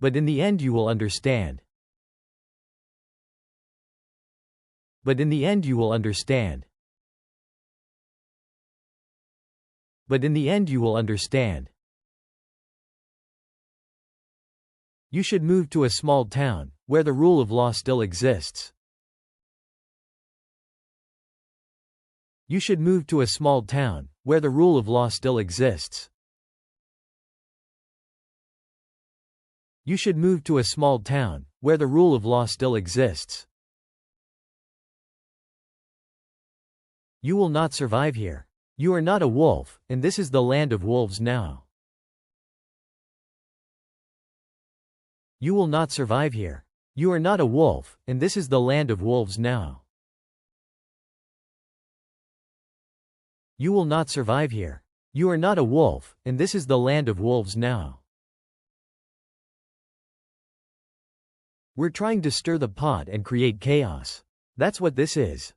But in the end you will understand. But in the end you will understand. But in the end you will understand. You should move to a small town, where the rule of law still exists. You should move to a small town, where the rule of law still exists. You should move to a small town, where the rule of law still exists. You will not survive here. You are not a wolf, and this is the land of wolves now. You will not survive here. You are not a wolf, and this is the land of wolves now. You will not survive here. You are not a wolf, and this is the land of wolves now. We're trying to stir the pot and create chaos. That's what this is.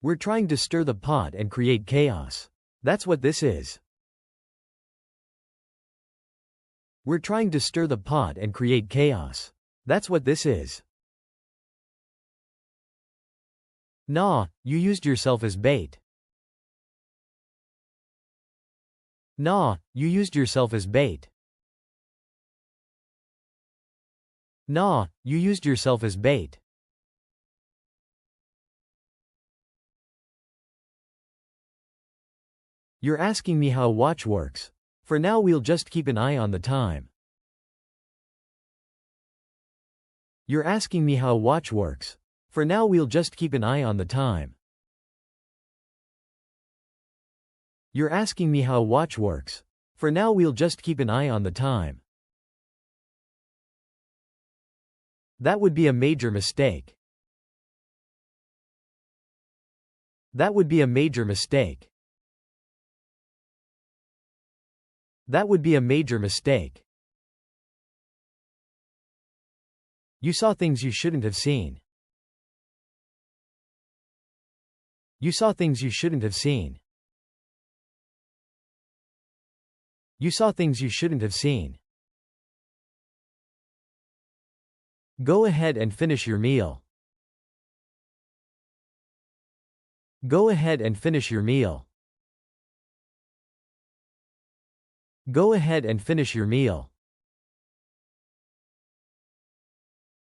We're trying to stir the pot and create chaos. That's what this is. We're trying to stir the pot and create chaos. That's what this is. Nah, you used yourself as bait. Nah, you used yourself as bait. Nah, you used yourself as bait. You're asking me how a watch works. For now we'll just keep an eye on the time. You're asking me how a watch works. For now we'll just keep an eye on the time. You're asking me how a watch works. For now we'll just keep an eye on the time. That would be a major mistake. That would be a major mistake. That would be a major mistake. You saw things you shouldn't have seen. You saw things you shouldn't have seen. You saw things you shouldn't have seen. Go ahead and finish your meal. Go ahead and finish your meal. Go ahead and finish your meal.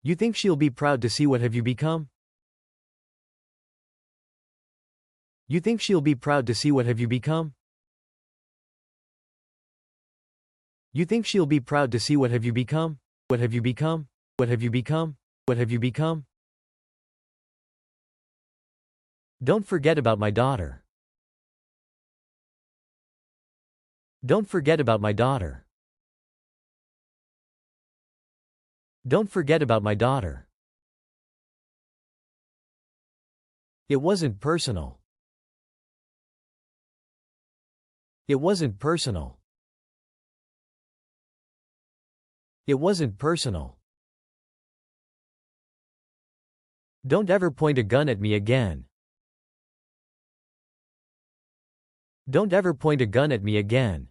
You think she'll be proud to see what have you become? You think she'll be proud to see what have you become? You think she'll be proud to see what have you become? What have you become? What have you become? What have you become? Don't forget about my daughter. Don't forget about my daughter. Don't forget about my daughter. It wasn't personal. It wasn't personal. It wasn't personal. Don't ever point a gun at me again. Don't ever point a gun at me again.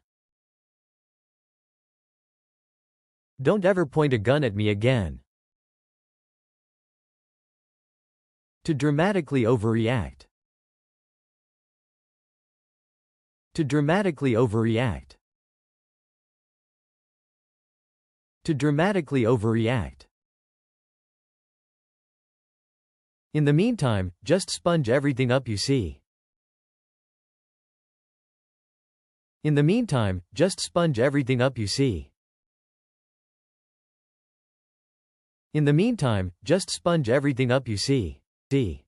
Don't ever point a gun at me again. To dramatically overreact. To dramatically overreact. To dramatically overreact. In the meantime, just sponge everything up you see. In the meantime, just sponge everything up you see. In the meantime, just sponge everything up you see. D.